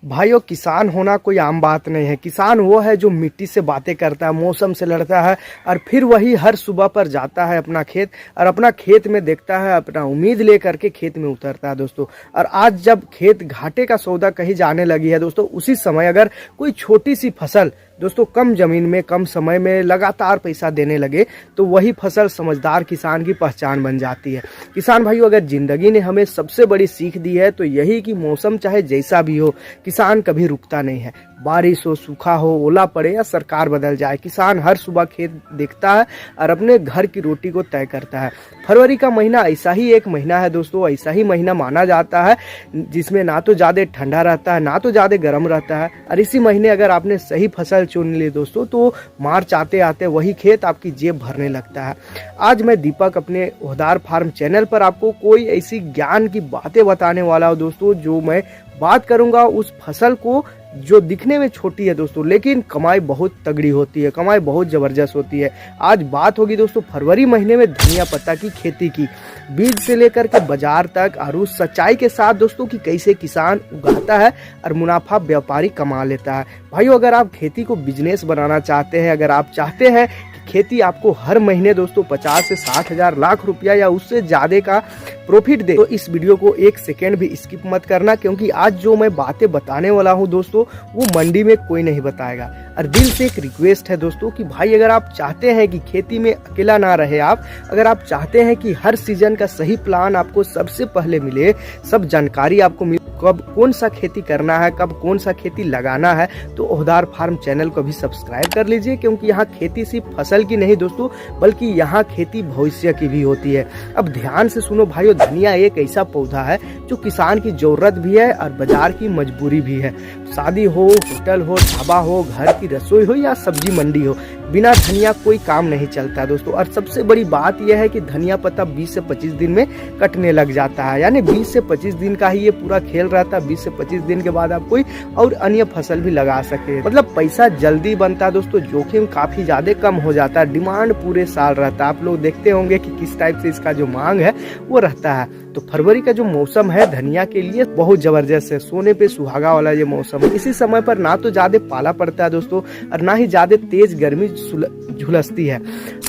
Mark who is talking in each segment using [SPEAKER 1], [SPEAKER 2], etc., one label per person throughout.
[SPEAKER 1] भाइयों, किसान होना कोई आम बात नहीं है। किसान वो है जो मिट्टी से बातें करता है, मौसम से लड़ता है और फिर वही हर सुबह पर जाता है अपना खेत और अपना खेत में देखता है, अपना उम्मीद लेकर के खेत में उतरता है दोस्तों। और आज जब खेत घाटे का सौदा कहीं जाने लगी है दोस्तों, उसी समय अगर कोई छोटी सी फसल दोस्तों कम जमीन में कम समय में लगातार पैसा देने लगे तो वही फसल समझदार किसान की पहचान बन जाती है। किसान भाइयों, अगर जिंदगी ने हमें सबसे बड़ी सीख दी है तो यही कि मौसम चाहे जैसा भी हो, किसान कभी रुकता नहीं है। बारिश हो, सूखा हो, ओला पड़े या सरकार बदल जाए, किसान हर सुबह खेत देखता है और अपने घर की रोटी को तय करता है। फरवरी का महीना ऐसा ही एक महीना है दोस्तों, ऐसा ही महीना माना जाता है जिसमें ना तो ज़्यादा ठंडा रहता है ना तो ज़्यादा गर्म रहता है। और इसी महीने अगर आपने सही फसल चुन ली दोस्तों तो मार्च आते आते वही खेत आपकी जेब भरने लगता है। आज मैं दीपक अपने ओहदार फार्म चैनल पर आपको कोई ऐसी ज्ञान की बातें बताने वाला हूँ दोस्तों, जो मैं बात करूंगा उस फसल को जो दिखने में छोटी है दोस्तों, लेकिन कमाई बहुत तगड़ी होती है, कमाई बहुत ज़बरदस्त होती है। आज बात होगी दोस्तों फरवरी महीने में धनिया पत्ता की खेती की, बीज से लेकर के बाजार तक और उस सच्चाई के साथ दोस्तों कि कैसे किसान उगाता है और मुनाफा व्यापारी कमा लेता है। भाइयों, अगर आप खेती को बिजनेस बनाना चाहते हैं, अगर आप चाहते हैं कि खेती आपको हर महीने दोस्तों 50 से 60 हजार लाख रुपया या उससे ज़्यादा का प्रॉफिट दे, तो इस वीडियो को एक सेकेंड भी स्किप मत करना, क्योंकि आज जो मैं बातें बताने वाला हूं दोस्तों वो मंडी में कोई नहीं बताएगा। और दिल से एक रिक्वेस्ट है दोस्तों कि भाई, अगर आप चाहते हैं कि खेती में अकेला ना रहे आप, अगर आप चाहते हैं कि हर सीजन का सही प्लान आपको सबसे पहले मिले, सब जानकारी आपको मिले, कब कौन सा खेती करना है, कब कौन सा खेती लगाना है, तो ओहदार फार्म चैनल को भी सब्सक्राइब कर लीजिए, क्योंकि यहाँ खेती सिर्फ फसल की नहीं दोस्तों, बल्कि यहाँ खेती भविष्य की भी होती है। अब ध्यान से सुनो भाइयों, धनिया एक ऐसा पौधा है जो किसान की जरूरत भी है और बाजार की मजबूरी भी है। शादी हो, होटल हो, ढाबा हो, घर की रसोई हो या सब्जी मंडी हो, बिना धनिया कोई काम नहीं चलता दोस्तों। और सबसे बड़ी बात यह है कि धनिया पत्ता 20 से 25 दिन में कटने लग जाता है, यानी 20 से 25 दिन का ही ये पूरा खेल रहता है। 20 से 25 दिन के बाद आप कोई और अन्य फसल भी लगा सके, मतलब पैसा जल्दी बनता है दोस्तों, जोखिम काफी ज्यादा कम हो जाता है, डिमांड पूरे साल रहता है। आप लोग देखते होंगे कि किस टाइप से इसका जो मांग है वो रहता है। तो फरवरी का जो मौसम है धनिया के लिए बहुत जबरदस्त है, सोने पे सुहागा वाला ये मौसम है। इसी समय पर ना तो ज्यादा पाला पड़ता है दोस्तों और ना ही ज्यादा तेज गर्मी झुलसती है।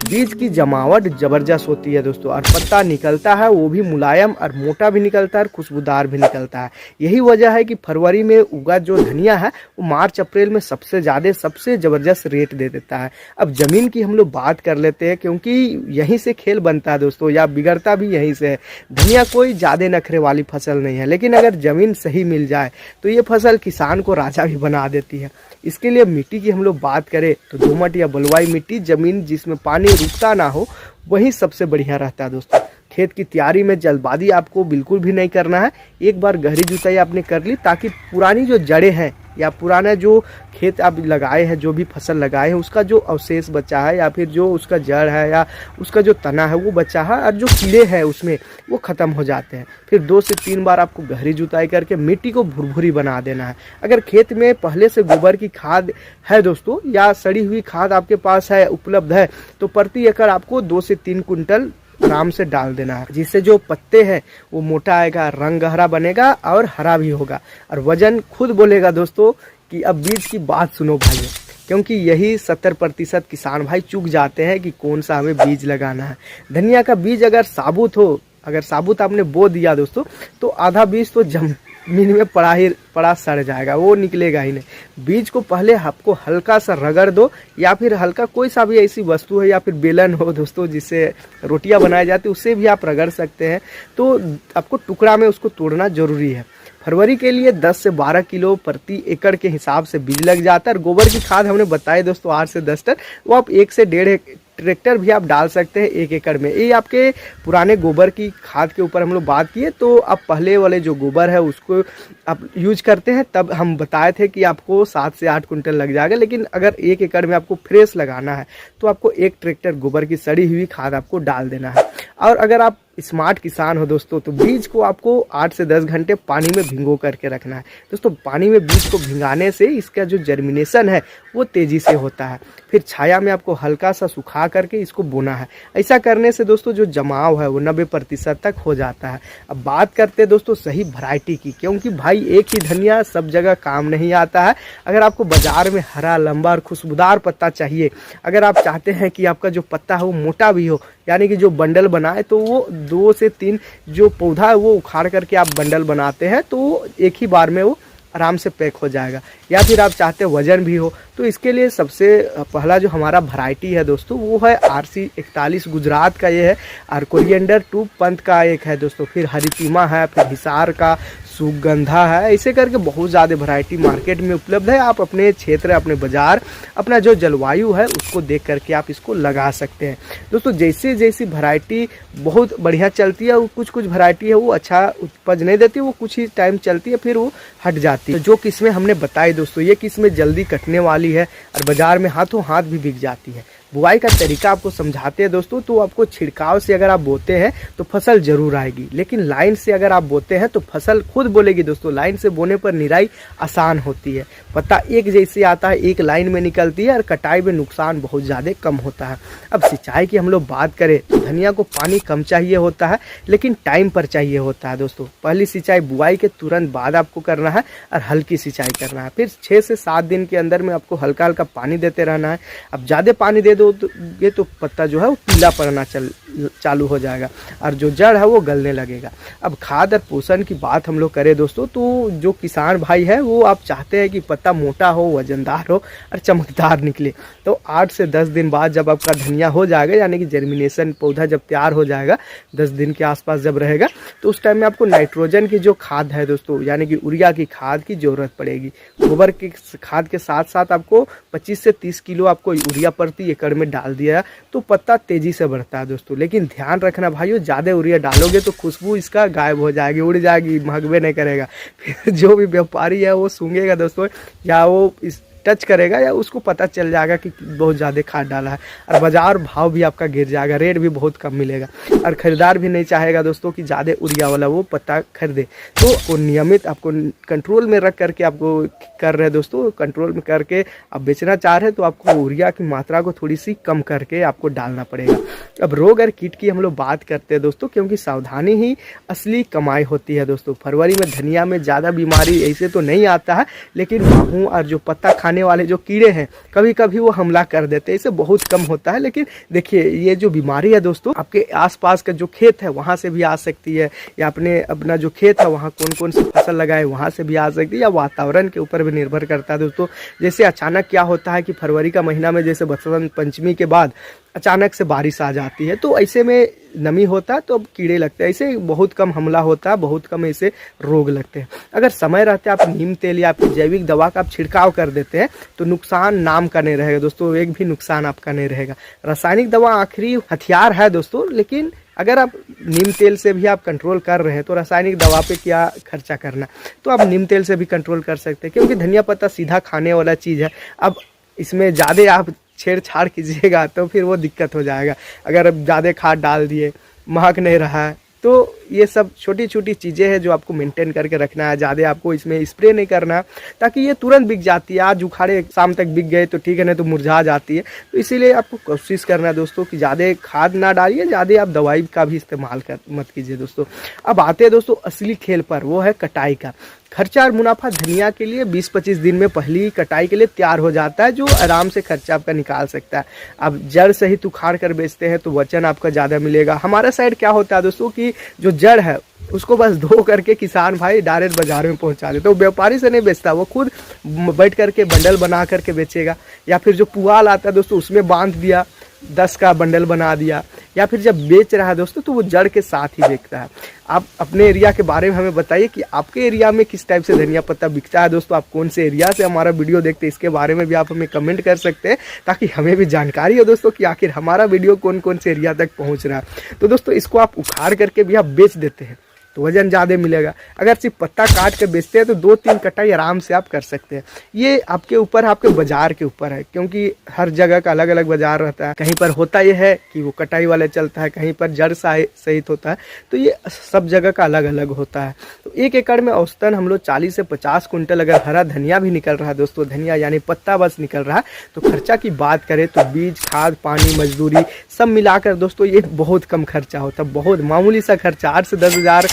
[SPEAKER 1] बीज की जमावट जबरदस्त होती है दोस्तों और पत्ता निकलता है वो भी मुलायम और मोटा भी निकलता है और खुशबूदार भी निकलता है। यही वजह है कि फरवरी में उगा जो धनिया है वो मार्च अप्रैल में सबसे ज्यादा सबसे जबरदस्त रेट दे देता है। अब जमीन की हम लोग बात कर लेते हैं, क्योंकि यहीं से खेल बनता है दोस्तों, या बिगड़ता भी यहीं से है। धनिया कोई ज्यादा नखरे वाली फसल नहीं है, लेकिन अगर जमीन सही मिल जाए तो ये फसल किसान को राजा भी बना देती है। इसके लिए मिट्टी की हम लोग बात करें तो दोमट या बलुआई मिट्टी, जमीन जिसमें पानी रुकता ना हो, वही सबसे बढ़िया रहता है दोस्तों। खेत की तैयारी में जल्दबाजी आपको बिल्कुल भी नहीं करना है। एक बार गहरी जुताई आपने कर ली ताकि पुरानी जो जड़ें हैं या पुराना जो खेत आप लगाए हैं, जो भी फसल लगाए हैं, उसका जो अवशेष बचा है या फिर जो उसका जड़ है या उसका जो तना है वो बचा है और जो कीड़े हैं उसमें वो खत्म हो जाते हैं। फिर 2 से 3 बार आपको गहरी जुताई करके मिट्टी को भुरभुरी बना देना है। अगर खेत में पहले से गोबर की खाद है दोस्तों या सड़ी हुई खाद आपके पास है, उपलब्ध है, तो प्रति एकड़ आपको 2 से 3 कुंटल आराम से डाल देना है, जिससे जो पत्ते हैं वो मोटा आएगा, रंग गहरा बनेगा और हरा भी होगा और वजन खुद बोलेगा दोस्तों। कि अब बीज की बात सुनो भाइयों, क्योंकि यही 70% किसान भाई चूक जाते हैं कि कौन सा हमें बीज लगाना है। धनिया का बीज अगर साबुत हो, अगर साबुत आपने बो दिया दोस्तों, तो आधा बीज तो जमीन में पड़ा सड़ जाएगा, वो निकलेगा ही नहीं। बीज को पहले आपको हल्का सा रगड़ दो, या फिर हल्का कोई सा भी ऐसी वस्तु है या फिर बेलन हो दोस्तों जिससे रोटियां बनाई जाती है, उससे भी आप रगड़ सकते हैं। तो आपको टुकड़ा में उसको तोड़ना जरूरी है। फरवरी के लिए 10 से 12 किलो प्रति एकड़ के हिसाब से बीज लग जाता है। और गोबर की खाद हमने बताई दोस्तों 8 से 10 टन, वो आप 1 से 1.5 ट्रैक्टर भी आप डाल सकते हैं 1 एकड़ में। ये आपके पुराने गोबर की खाद के ऊपर हम लोग बात किए, तो आप पहले वाले जो गोबर है उसको आप यूज करते हैं, तब हम बताए थे कि आपको 7 से 8 कुंटल लग जाएगा। लेकिन अगर 1 एकड़ में आपको फ्रेश लगाना है तो आपको 1 ट्रैक्टर गोबर की सड़ी हुई खाद आपको डाल देना है। और अगर आप स्मार्ट किसान हो दोस्तों तो बीज को आपको 8 से 10 घंटे पानी में भिगो करके रखना है दोस्तों। पानी में बीज को भिगाने से इसका जो जर्मिनेशन है वो तेज़ी से होता है। फिर छाया में आपको हल्का सा सुखा करके इसको बोना है। ऐसा करने से दोस्तों जो जमाव है वो 90% तक हो जाता है। अब बात करते हैं दोस्तों सही वैरायटी की, क्योंकि भाई एक ही धनिया सब जगह काम नहीं आता है। अगर आपको बाजार में हरा, लंबा और खुशबूदार पत्ता चाहिए, अगर आप चाहते हैं कि आपका जो पत्ता है वो मोटा भी हो, यानी कि जो बंडल बनाए, तो वो 2 से 3 जो पौधा है वो उखाड़ करके आप बंडल बनाते हैं तो एक ही बार में वो आराम से पैक हो जाएगा। या फिर आप चाहते हैं वजन भी हो, तो इसके लिए सबसे पहला जो हमारा वैरायटी है दोस्तों वो है RC 41 गुजरात का ये है, और कोरिएंडर 2 पंत का एक है दोस्तों, फिर हरितिमा है, फिर हिसार का सुगंधा है। ऐसे करके बहुत ज़्यादा वैरायटी मार्केट में उपलब्ध है। आप अपने क्षेत्र, अपने बाज़ार, अपना जो जलवायु है उसको देख करके आप इसको लगा सकते हैं दोस्तों। जैसे जैसी वैरायटी बहुत बढ़िया चलती है, कुछ वैरायटी है वो अच्छा उपज नहीं देती, वो कुछ ही टाइम चलती है फिर वो हट जाती है। तो जो किस्में हमने बताई दोस्तों, ये किस्में जल्दी कटने वाली है और बाज़ार में हाथों हाथ भी बिक जाती है। बुआई का तरीका आपको समझाते हैं दोस्तों। तो आपको छिड़काव से अगर आप बोते हैं तो फसल जरूर आएगी, लेकिन लाइन से अगर आप बोते हैं तो फसल खुद बोलेगी दोस्तों। लाइन से बोने पर निराई आसान होती है, पत्ता एक जैसे आता है, एक लाइन में निकलती है और कटाई में नुकसान बहुत ज़्यादा कम होता है। अब सिंचाई की हम लोग बात करें तो धनिया को पानी कम चाहिए होता है, लेकिन टाइम पर चाहिए होता है दोस्तों। पहली सिंचाई बुआई के तुरंत बाद आपको करना है और हल्की सिंचाई करना है। फिर 6 से 7 दिन के अंदर में आपको हल्का हल्का पानी देते रहना है। अब ज़्यादा पानी दे दो तो ये तो पत्ता जो है वो पीला पड़ना चालू हो जाएगा और जो जड़ है वो गलने लगेगा। अब खाद और पोषण की बात हम लोग करें दोस्तों, तो जो किसान भाई है वो आप चाहते हैं कि पत्ता मोटा हो, वजनदार हो और चमकदार निकले, तो 8 से 10 दिन बाद जब आपका धनिया हो जाएगा, यानी कि जर्मिनेशन पौधा जब तैयार हो जाएगा, 10 दिन के आसपास जब रहेगा, तो उस टाइम में आपको नाइट्रोजन की जो खाद है दोस्तों, यानी कि यूरिया की खाद की जरूरत पड़ेगी। गोबर की खाद के साथ साथ आपको 25 से 30 किलो आपको यूरिया प्रति एकड़ में डाल दिया तो पत्ता तेजी से बढ़ता है दोस्तों। लेकिन ध्यान रखना भाइयों, ज़्यादा यूरिया डालोगे तो खुशबू इसका गायब हो जाएगी, उड़ जाएगी, महकबे नहीं करेगा। फिर जो भी व्यापारी है वो सूंघेगा दोस्तों, या वो इस टच करेगा या उसको पता चल जाएगा कि बहुत ज़्यादा खाद डाला है, और बाजार भाव भी आपका गिर जाएगा, रेट भी बहुत कम मिलेगा, और खरीदार भी नहीं चाहेगा दोस्तों कि ज़्यादा यूरिया वाला वो पत्ता खरीदे। तो वो नियमित आपको कंट्रोल में रख करके आपको कर रहे हैं दोस्तों, कंट्रोल में करके आप बेचना चाह रहे हैं तो आपको यूरिया की मात्रा को थोड़ी सी कम करके आपको डालना पड़ेगा। अब रोग और कीट की हम लोग बात करते हैं दोस्तों, क्योंकि सावधानी ही असली कमाई होती है दोस्तों। फरवरी में धनिया में ज़्यादा बीमारी ऐसे तो नहीं आता है, लेकिन माहू और जो पत्ता खाने वाले जो कीड़े हैं कभी कभी वो हमला कर देते हैं, इसे बहुत कम होता है। लेकिन देखिए ये जो बीमारी है दोस्तों, आपके आसपास का जो खेत है वहां से भी आ सकती है, या अपना जो खेत है वहां कौन कौन सी फसल लगाए वहां से भी आ सकती है, या वातावरण के ऊपर भी निर्भर करता है दोस्तों। जैसे अचानक क्या होता है कि फरवरी का महीना में जैसे बसंत पंचमी के बाद अचानक से बारिश आ जाती है, तो ऐसे में नमी होता है तो अब कीड़े लगते हैं, ऐसे बहुत कम हमला होता है, बहुत कम ऐसे रोग लगते हैं। अगर समय रहते आप नीम तेल या फिर जैविक दवा का आप छिड़काव कर देते हैं तो नुकसान नाम का नहीं रहेगा दोस्तों, एक भी नुकसान आपका नहीं रहेगा। रासायनिक दवा आखिरी हथियार है दोस्तों, लेकिन अगर आप नीम तेल से भी आप कंट्रोल कर रहे हैं तो रासायनिक दवा पे क्या खर्चा करना, तो आप नीम तेल से भी कंट्रोल कर सकते हैं, क्योंकि धनिया पत्ता सीधा खाने वाला चीज़ है। अब इसमें ज़्यादा आप छेड़छाड़ कीजिएगा तो फिर वो दिक्कत हो जाएगा। अगर अब ज़्यादा खाद डाल दिए, महक नहीं रहा है, तो ये सब छोटी छोटी चीज़ें हैं जो आपको मेंटेन करके रखना है। ज़्यादा आपको इसमें स्प्रे नहीं करना, ताकि ये तुरंत बिक जाती है। आज उखाड़े शाम तक बिक गए तो ठीक है, नहीं तो मुरझा जाती है। तो इसीलिए आपको कोशिश करना है दोस्तों कि ज़्यादा खाद ना डालिए, ज़्यादा आप दवाई का भी इस्तेमाल मत कीजिए दोस्तों। अब आते हैं दोस्तों असली खेल पर, वो है कटाई का। खर्चा और मुनाफा धनिया के लिए 20-25 दिन में पहली कटाई के लिए तैयार हो जाता है, जो आराम से खर्चा आपका निकाल सकता है। अब जड़ सहित उखाड़ कर बेचते हैं तो वजन आपका ज़्यादा मिलेगा। हमारे साइड क्या होता है दोस्तों कि जो जड़ है उसको बस धो करके किसान भाई डायरेक्ट बाजार में पहुंचा देते, तो व्यापारी से नहीं बेचता, वो खुद बैठ करके बंडल बना करके बेचेगा। या फिर जो पुआल आता है दोस्तों उसमें बांध दिया, 10 का बंडल बना दिया, या फिर जब बेच रहा है दोस्तों तो वो जड़ के साथ ही बेचता है। आप अपने एरिया के बारे में हमें बताइए कि आपके एरिया में किस टाइप से धनिया पत्ता बिकता है दोस्तों, आप कौन से एरिया से हमारा वीडियो देखते हैं, इसके बारे में भी आप हमें कमेंट कर सकते हैं, ताकि हमें भी जानकारी हो दोस्तों कि आखिर हमारा वीडियो कौन कौन से एरिया तक पहुंच रहा है। तो दोस्तों इसको आप उखाड़ करके भी आप बेच देते हैं तो वजन ज़्यादा मिलेगा। अगर सिर्फ पत्ता काट के बेचते हैं तो 2-3 कटाई आराम से आप कर सकते हैं। ये आपके ऊपर, आपके बाजार के ऊपर है, क्योंकि हर जगह का अलग अलग बाजार रहता है। कहीं पर होता ये है कि वो कटाई वाले चलता है, कहीं पर जड़ सहित होता है, तो ये सब जगह का अलग अलग होता है। तो 1 एकड़ में औसतन हम लोग 40 से 50 कुंटल अगर हरा धनिया भी निकल रहा है दोस्तों, धनिया यानी पत्ता बस निकल रहा है, तो खर्चा की बात करें तो बीज, खाद, पानी, मजदूरी सब मिलाकर दोस्तों ये बहुत कम खर्चा होता है, बहुत मामूली सा खर्चा। 8 से 10 हज़ार,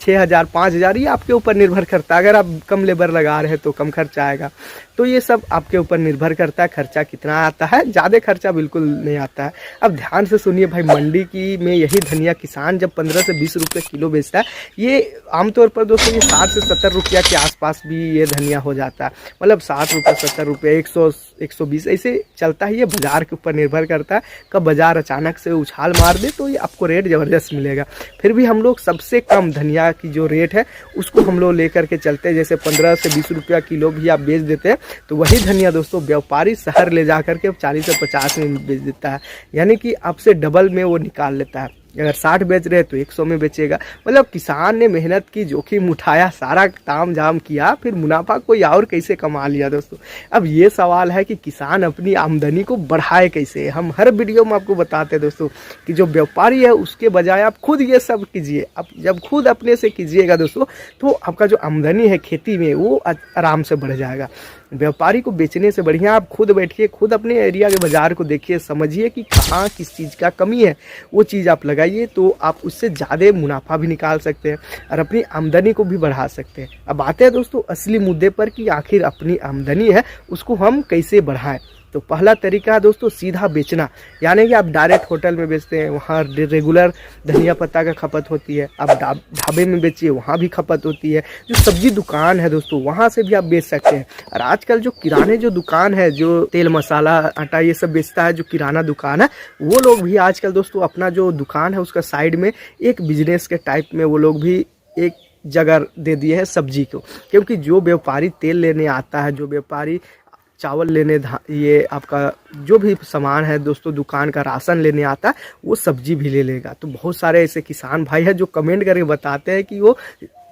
[SPEAKER 1] 6,000, 5,000, ये आपके ऊपर निर्भर करता है। अगर आप कम लेबर लगा रहे हैं तो कम खर्चा आएगा। तो ये सब आपके ऊपर निर्भर करता है खर्चा कितना आता है। ज़्यादा खर्चा बिल्कुल नहीं आता है। अब ध्यान से सुनिए भाई, मंडी की में यही धनिया किसान जब 15 से 20 रुपये किलो बेचता है, ये आमतौर पर दोस्तों ये 60 से 70 रुपया के आसपास भी ये धनिया हो जाता है। मतलब 60 रुपये, 70 रुपये, 100, 120 ऐसे चलता है। ये बाज़ार के ऊपर निर्भर करता है। कब बाज़ार अचानक से उछाल मार दे तो ये आपको रेट ज़बरदस्त मिलेगा। फिर भी हम लोग सबसे कम धनिया की जो रेट है उसको हम लोग लेकर के चलते हैं। जैसे 15 से 20 रुपया किलो भी आप बेच देते हैं तो वही धनिया दोस्तों व्यापारी शहर ले जा करके 40 से 50 में बेच देता है, यानी कि आपसे डबल में वो निकाल लेता है। अगर 60 बेच रहे हैं तो 100 में बेचेगा। मतलब किसान ने मेहनत की, जोखिम उठाया, सारा ताम झाम किया, फिर मुनाफा कोई और कैसे कमा लिया दोस्तों। अब ये सवाल है कि किसान अपनी आमदनी को बढ़ाए कैसे। हम हर वीडियो में आपको बताते हैं दोस्तों कि जो व्यापारी है उसके बजाय आप खुद ये सब कीजिए। आप जब खुद अपने से कीजिएगा दोस्तों तो आपका जो आमदनी है खेती में वो आराम से बढ़ जाएगा। व्यापारी को बेचने से बढ़िया आप खुद बैठिए, खुद अपने एरिया के बाज़ार को देखिए, समझिए कि कहाँ किस चीज़ का कमी है, वो चीज़ आप लगाइए तो आप उससे ज़्यादा मुनाफा भी निकाल सकते हैं और अपनी आमदनी को भी बढ़ा सकते हैं। अब आते हैं दोस्तों असली मुद्दे पर कि आखिर अपनी आमदनी है उसको हम कैसे बढ़ाएं। तो पहला तरीका है दोस्तों सीधा बेचना, यानी कि आप डायरेक्ट होटल में बेचते हैं, वहाँ रेगुलर धनिया पत्ता का खपत होती है। आप ढाबे में बेचिए, वहाँ भी खपत होती है। जो सब्जी दुकान है दोस्तों वहाँ से भी आप बेच सकते हैं। और आजकल जो किराने जो दुकान है, जो तेल मसाला आटा ये सब बेचता है, जो किराना दुकान है, वो लोग भी आजकल दोस्तों अपना जो दुकान है उसका साइड में एक बिजनेस के टाइप में वो लोग भी एक जगह दे दिए है सब्जी को। क्योंकि जो व्यापारी तेल लेने आता है, जो व्यापारी चावल लेने, ये आपका जो भी सामान है दोस्तों दुकान का राशन लेने आता है, वो सब्जी भी ले लेगा। तो बहुत सारे ऐसे किसान भाई हैं जो कमेंट करके बताते हैं कि वो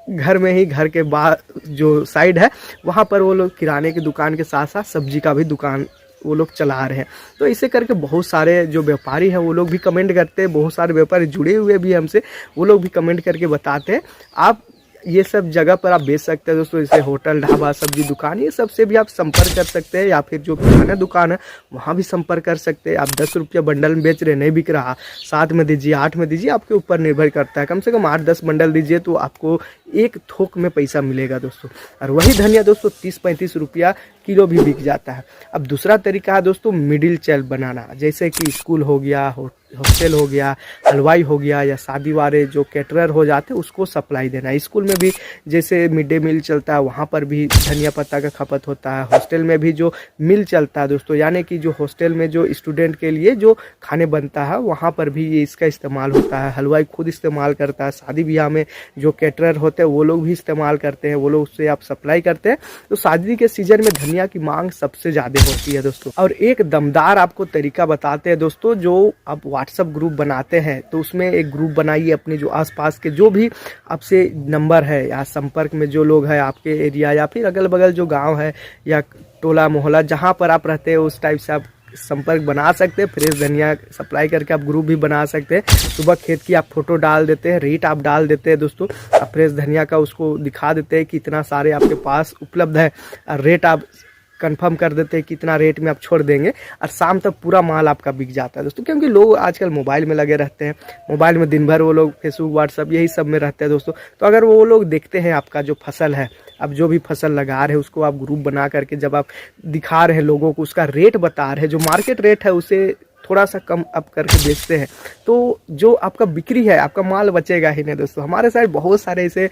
[SPEAKER 1] घर में ही, घर के बाहर जो साइड है वहाँ पर वो लोग किराने की दुकान के साथ साथ सब्जी का भी दुकान वो लोग चला रहे हैं। तो इसे करके बहुत सारे जो व्यापारी हैं वो लोग भी कमेंट करते हैं, बहुत सारे व्यापारी जुड़े हुए भी हमसे, वो लोग भी कमेंट करके बताते हैं। आप ये सब जगह पर आप बेच सकते हैं दोस्तों, जैसे होटल, ढाबा, सब्जी दुकान, ये सब से भी आप संपर्क कर सकते हैं। या फिर जो किराना दुकान है वहाँ भी संपर्क कर सकते हैं। आप 10 रुपया बंडल में बेच रहे, नहीं बिक रहा, 7 में दीजिए, 8 में दीजिए, आपके ऊपर निर्भर करता है। कम से कम 8-10 बंडल दीजिए तो आपको एक थोक में पैसा मिलेगा दोस्तों। और वही धनिया दोस्तों 30-35 रुपया किलो भी बिक जाता है। अब दूसरा तरीका है दोस्तों मिडिल चेल बनाना, जैसे कि स्कूल हो गया, हॉस्टल हो गया, हलवाई हो गया, या शादी वाले जो कैटरर हो जाते हैं उसको सप्लाई देना। स्कूल में भी जैसे मिड डे मील चलता है वहाँ पर भी धनिया पत्ता का खपत होता है। हॉस्टल में भी जो मिल चलता है दोस्तों, यानी कि जो हॉस्टल में जो स्टूडेंट के लिए जो खाने बनता है वहाँ पर भी ये इसका इस्तेमाल होता है। हलवाई खुद इस्तेमाल करता है, शादी ब्याह में जो कैटरर होते हैं वो लोग भी इस्तेमाल करते हैं, वो लोग उससे आप सप्लाई करते हैं। तो शादी के सीजन में धनिया की मांग सबसे ज़्यादा होती है दोस्तों। और एक दमदार आपको तरीका बताते हैं दोस्तों, जो आप व्हाट्सएप ग्रुप बनाते हैं तो उसमें एक ग्रुप बनाइए। अपने जो आसपास के जो भी आपसे नंबर है या संपर्क में जो लोग हैं आपके एरिया या फिर अगल बगल जो गांव है या टोला मोहल्ला जहां पर आप रहते हैं उस टाइप से आप संपर्क बना सकते हैं। फ्रेश धनिया सप्लाई करके आप ग्रुप भी बना सकते हैं। सुबह खेत की आप फोटो डाल देते हैं, रेट आप डाल देते हैं दोस्तों, आप फ्रेश धनिया का उसको दिखा देते हैं कि इतना सारे आपके पास उपलब्ध है, और रेट आप कंफर्म कर देते हैं कितना रेट में आप छोड़ देंगे, और शाम तक पूरा माल आपका बिक जाता है दोस्तों। क्योंकि लोग आजकल मोबाइल में लगे रहते हैं, मोबाइल में दिन भर वो लोग फेसबुक, व्हाट्सअप यही सब में रहते हैं दोस्तों। तो अगर वो लोग देखते हैं आपका जो फसल है, अब जो भी फसल लगा रहे हैं उसको आप ग्रुप बना करके जब आप दिखा रहे हैं लोगों को, उसका रेट बता रहे हैं, जो मार्केट रेट है उसे थोड़ा सा कम अप करके बेचते हैं, तो जो आपका बिक्री है, आपका माल बचेगा ही नहीं दोस्तों। हमारे साइड बहुत सारे ऐसे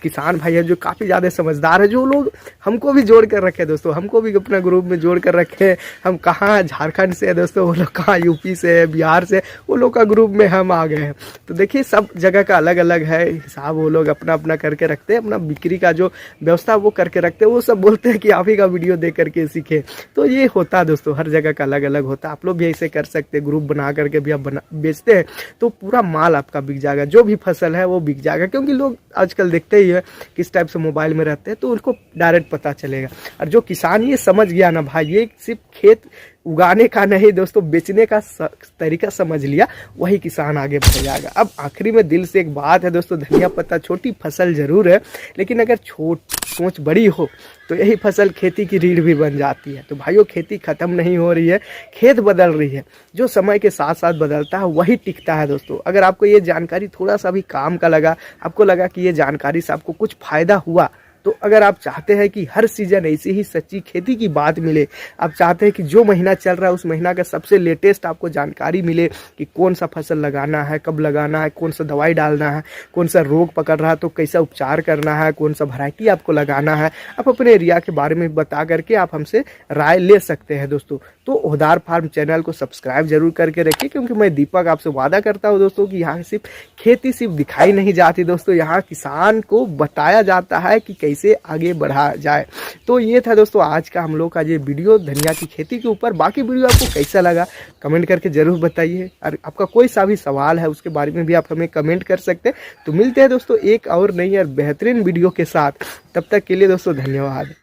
[SPEAKER 1] किसान भाई है जो काफ़ी ज़्यादा समझदार है, जो लोग हमको भी जोड़ कर रखे हैं दोस्तों, हमको भी अपना ग्रुप में जोड़ कर रखे हैं। हम कहाँ झारखंड से है दोस्तों, वो लोग कहाँ यूपी से है, बिहार से, वो लोग का ग्रुप में हम आ गए हैं। तो देखिए सब जगह का अलग अलग है हिसाब, वो लोग अपना अपना करके रखते हैं, अपना बिक्री का जो व्यवस्था वो करके रखते हैं। वो सब बोलते हैं कि आप ही का वीडियो देख करके सीखे। तो ये होता है दोस्तों, हर जगह का अलग अलग होता है। आप लोग भी ऐसे कर सकते हैं, ग्रुप बना करके भी आप बेचते हैं तो पूरा माल आपका बिक जाएगा, जो भी फसल है वो बिक जाएगा। क्योंकि लोग आजकल देखते ही है किस टाइप से मोबाइल में रहते हैं, तो उनको डायरेक्ट पता चलेगा। और जो किसान ये समझ गया ना भाई, ये सिर्फ खेत उगाने का नहीं दोस्तों, बेचने का तरीका समझ लिया, वही किसान आगे बढ़ जाएगा। अब आखिरी में दिल से एक बात है दोस्तों, धनिया पत्ता छोटी फसल जरूर है, लेकिन अगर सोच बड़ी हो तो यही फसल खेती की रीढ़ भी बन जाती है। तो भाइयों, खेती खत्म नहीं हो रही है, खेत बदल रही है। जो समय के साथ साथ बदलता है वही टिकता है दोस्तों। अगर आपको ये जानकारी थोड़ा सा भी काम का लगा, आपको लगा कि ये जानकारी से आपको कुछ फायदा हुआ, तो अगर आप चाहते हैं कि हर सीजन ऐसी ही सच्ची खेती की बात मिले, आप चाहते हैं कि जो महीना चल रहा है उस महीना का सबसे लेटेस्ट आपको जानकारी मिले कि कौन सा फसल लगाना है, कब लगाना है, कौन सा दवाई डालना है, कौन सा रोग पकड़ रहा है तो कैसा उपचार करना है, कौन सा वैरायटी आपको लगाना है, आप अपने एरिया के बारे में बता करके आप हमसे राय ले सकते हैं दोस्तों। तो ओहदार फार्म चैनल को सब्सक्राइब जरूर करके रखिए, क्योंकि मैं दीपक आपसे वादा करता हूँ दोस्तों कि यहाँ सिर्फ खेती सिर्फ दिखाई नहीं जाती दोस्तों, यहाँ किसान को बताया जाता है कि कैसे आगे बढ़ा जाए। तो ये था दोस्तों आज का हम लोग का ये वीडियो धनिया की खेती के ऊपर। बाकी वीडियो आपको कैसा लगा कमेंट करके जरूर बताइए, और आपका कोई सा भी सवाल है उसके बारे में भी आप हमें कमेंट कर सकते हैं। तो मिलते हैं दोस्तों एक और नई और बेहतरीन वीडियो के साथ, तब तक के लिए दोस्तों धन्यवाद।